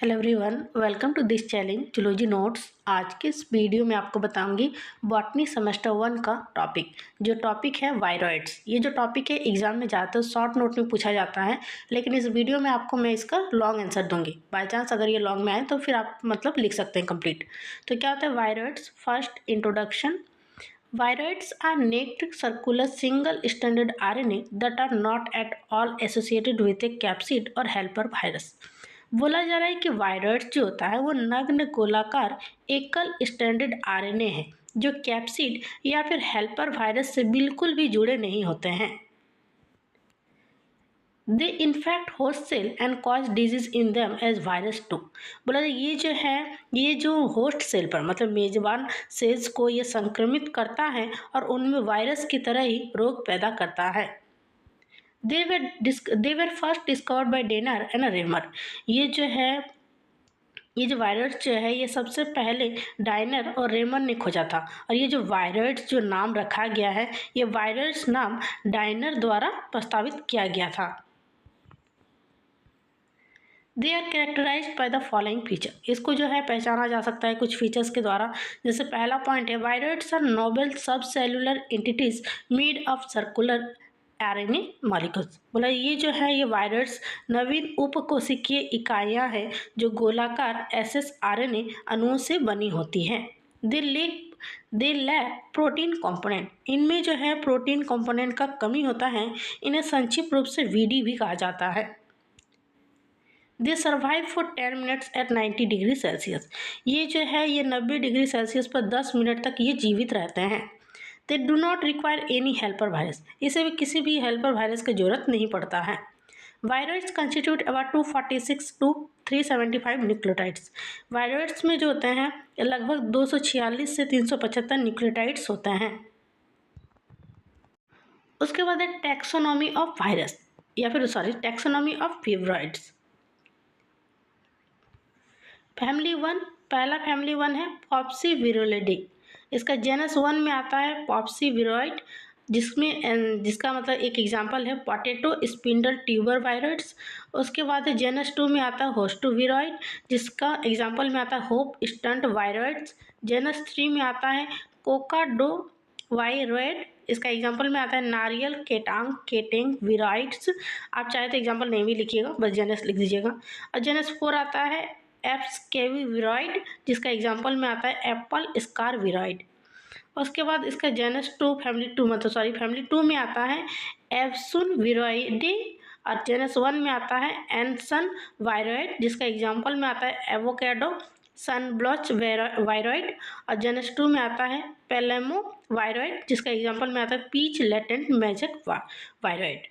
Hello everyone, welcome to this challenge zoology notes. आज के इस वीडियो में आपको बताऊंगी बॉटनी सेमेस्टर 1 का टॉपिक। जो टॉपिक है वायरॉइड्स। ये जो टॉपिक है एग्जाम में ज़्यादातर शॉर्ट नोट में पूछा जाता है, लेकिन इस वीडियो में आपको मैं इसका लॉन्ग आंसर दूंगी। बाय चांस अगर ये लॉन्ग में आए तो फिर आप लिख सकते हैं कंप्लीट। तो क्या होता है viroids? First introduction. Viroids are naked circular single-stranded RNA that are not at all associated with a capsid or helper virus। बोला जा रहा है कि वायरॉइड्स जो होता है वो नग्न गोलाकार एकल स्टैंडर्ड आरएनए है जो कैप्सिड या फिर हेल्पर वायरस से बिल्कुल भी जुड़े नहीं होते हैं। They infect host cell and cause disease in them as virus too. बोला ये जो है ये जो होस्ट सेल पर मतलब मेजबान सेल्स को ये संक्रमित करता है और उनमें वायरस की तरह ही रोग पैदा करता है। They were first discovered by Diener and Raymer. ये जो वायरस जो है ये सबसे पहले डाइनर और रेमर ने खोजा था और ये जो वायरस जो नाम रखा गया है ये वायरस नाम डाइनर द्वारा प्रस्तावित किया गया था। They are characterised by the following feature. इसको जो है पहचाना जा सकता है कुछ फीचर्स के द्वारा। जैसे पहला पॉइंट है वायरस आर नोबल सब cellular entities made of circular RNA molecules. बोला ये जो है ये वायरस नवीन उपकोशिकीय इकाइयां हैं जो गोलाकार एसएस आरएनए अणुओं से बनी होती हैं। They lack protein component. इनमें जो है प्रोटीन कंपोनेंट का कमी होता है। इन्हें संक्षिप्त रूप से वीडी भी कहा जाता है। They survive for 10 minutes at 90 degree Celsius. ये जो है ये 90 डिग्री सेल्सियस पर 10 मिनट तक ये जीवित रहते हैं। They do not require any helper virus. इसे भी किसी भी हेल्पर वायरस की जरूरत नहीं पड़ता है। Virus constitute about 246 to 375 nucleotides. Virus में जो होते हैं लगभग 246 से 375 न्यूक्लियोटाइड्स होते हैं। उसके बाद है taxonomy of virus taxonomy of viroids. Family 1, पहला फैमिली 1 है पॉप्सीविरोलिडी। इसका जेनस 1 में आता है पॉप्सीविरोइड जिसका मतलब एक एग्जांपल है पोटैटो स्पिंडल ट्यूबर वायरस। उसके बाद है जेनस 2 में आता है होस्टोविरोइड जिसका एग्जांपल में आता है होप स्टंट वायरस। जेनस 3 में आता है कोकाडो वायरॉइड। इसका एग्जांपल में आता है नारियल केटेंग विराइड्स। आप चाहे तो एग्जांपल नहीं भी लिखिएगा, बस जेनस लिख दीजिएगा। और जेनस 4 आता है एप्सकेवी विराइड जिसका एग्जांपल में आता है एप्पल स्कार विराइड। उसके बाद इसका जेनस 2 फैमिली 2 में आता है एप्सुन विराइडी और जेनस 1 में आता है एनसन वायरॉइड जिसका एग्जांपल में आता है एवोकेडो सनब्लॉच वायरॉइड। और जेनस 2 में आता है पेलेमो वायरॉइड जिसका एग्जांपल में आता है पीच लेटेंट मैजिक वायरॉइड।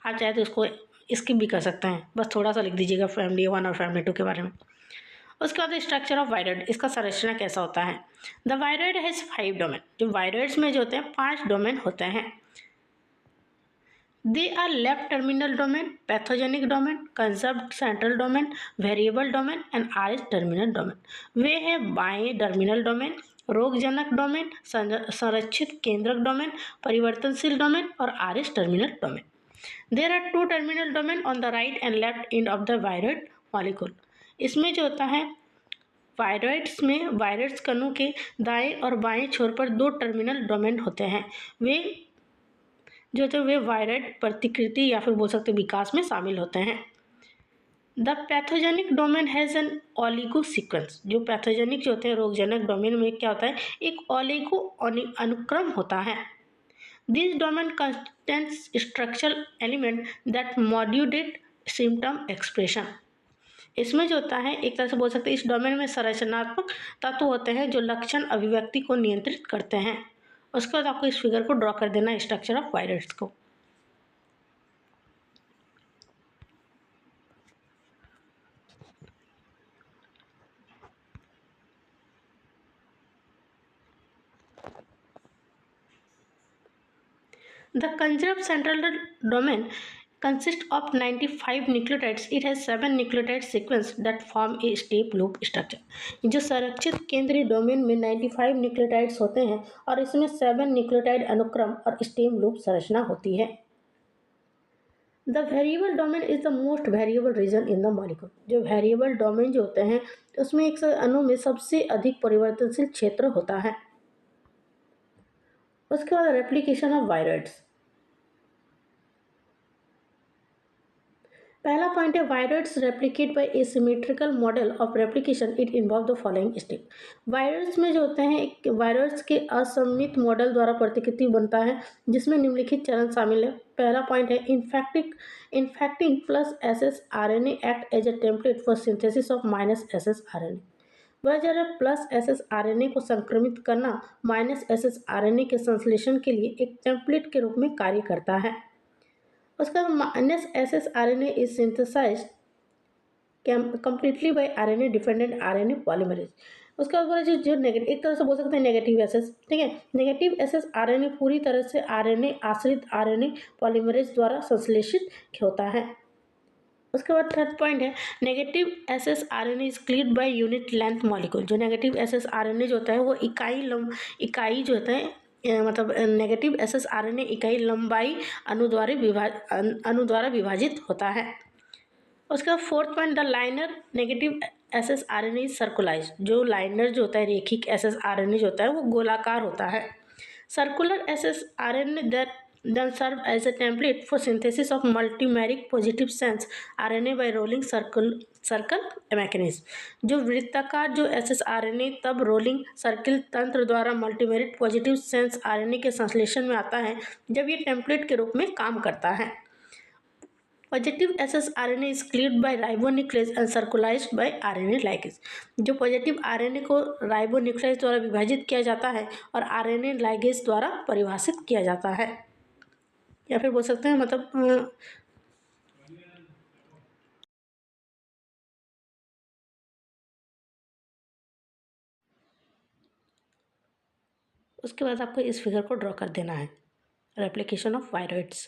आप चाहे तो इसको स्किप भी कर सकते हैं, बस थोड़ा सा लिख दीजिएगा फैमिली 1 और फैमिली 2 के बारे में। उसके बाद स्ट्रक्चर ऑफ वायरॉइड, इसका संरचना कैसा होता है। The viroid has 5 domain. जो वायरॉइड्स में जो होते हैं 5 डोमेन होते हैं। They are left terminal domain, pathogenic domain, conserved central domain, variable domain and R terminal domain. वे है बाएं टर्मिनल डोमेन, रोगजनक डोमेन, संरक्षित केंद्रक डोमेन, परिवर्तनशील डोमेन और R terminal domain. There are 2 terminal domain on the right end left end of the viroid molecule. इसमें जो होता है वायरॉइड्स में वायरस कणों के दाएं और बाएं छोर पर 2 टर्मिनल डोमेन होते हैं। वे जो होते हैं वे वायरॉइड प्रतिकृति या फिर बोल सकते विकास में शामिल होते हैं। The pathogenic domain has an oligo sequence. जो पैथोजेनिक जो होते हैं रोगजनक डोमेन में क्या होता है एक ओलिगो अनुक्रम होता है। This domain contains structural element that modulate symptom expression। इसमें जो होता है एक तरह से बोल सकते हैं इस डोमेन में संरचनात्मक तत्व होते हैं जो लक्षण अभिव्यक्ति को नियंत्रित करते हैं। उसके बाद आपको इस फिगर को ड्रॉ कर देना है स्ट्रक्चर ऑफ वायरस को। The conserved central domain consists of 95 nucleotides. It has 7 nucleotide sequence that form a step loop structure। जो संरक्षित केंद्रीय डोमेन में 95 न्यूक्लियोटाइड्स होते हैं और इसमें 7 न्यूक्लियोटाइड अनुक्रम और स्टेम लूप संरचना होती है। The variable domain is the most variable region in the molecule. जो वेरिएबल डोमेन जो होते हैं उसमें एक अणु में सबसे अधिक परिवर्तनशील क्षेत्र होता है। उसके बाद रेप्लिकेशन ऑफ वायरस। पहला पॉइंट है virus replicate by asymmetrical model of replication. It involve the following step. Virus में जो होते हैं एक वायरस के असममित मॉडल द्वारा प्रतिकृति बनता है जिसमें निम्नलिखित चरण शामिल है। पहला पॉइंट है infecting plus SS RNA act as a template for synthesis of minus SS RNA. वह जब प्लस एसएस आरएनए को संक्रमित करना माइनस एसएस आरएनए के संश्लेषण के लिए एक टेम्पलेट के रूप में कार्य करता है। उसका minus SS RNA is synthesised completely by RNA dependent RNA polymerase. उसके बाद जो नेगेटिव, एक तरह से बोल सकते हैं नेगेटिव एसएस, ठीक है। नेगेटिव एसएस आरएनए पूरी तरह से आरएनए आश्रित आरएनए पॉलीमरेज द्वारा संश्लेषित होता है। उसके बाद थर्ड पॉइंट है negative SS RNA is cleaved by unit length molecule. जो नेगेटिव एसएस आरएनए जो होता है वो इकाई जो होता है मतलब नेगेटिव एसएस आरएनए इकाई लंबाई अणु द्वारा विभाजित होता है। उसका fourth point the linear negative SS RNA is circularized. जो लाइनर जो होता है रेखिक एसएस आरएनए जो होता है वो गोलाकार होता है। Circular SS RNA that then serve as a template for synthesis of multimeric positive sense RNA by rolling circle mechanism. जो वृत्ताकार जो SSRNA तब रोलिंग सर्किल तंत्र द्वारा मल्टीमेरिक पॉजिटिव सेंस RNA के संश्लेषण में आता है जब ये टेम्पलेट के रूप में काम करता है। Positive SSRNA is cleaved by ribonuclease and circularized by RNA ligase. जो पॉजिटिव RNA को राइबोन्यूक्लियस द्वारा विभाजित किया जाता है और RNA लाइगेज द्वारा परिभाषित किया जाता है, या फिर बोल सकते हैं मतलब उसके बाद आपको इस फिगर को ड्रॉ कर देना है। Replication of viroids.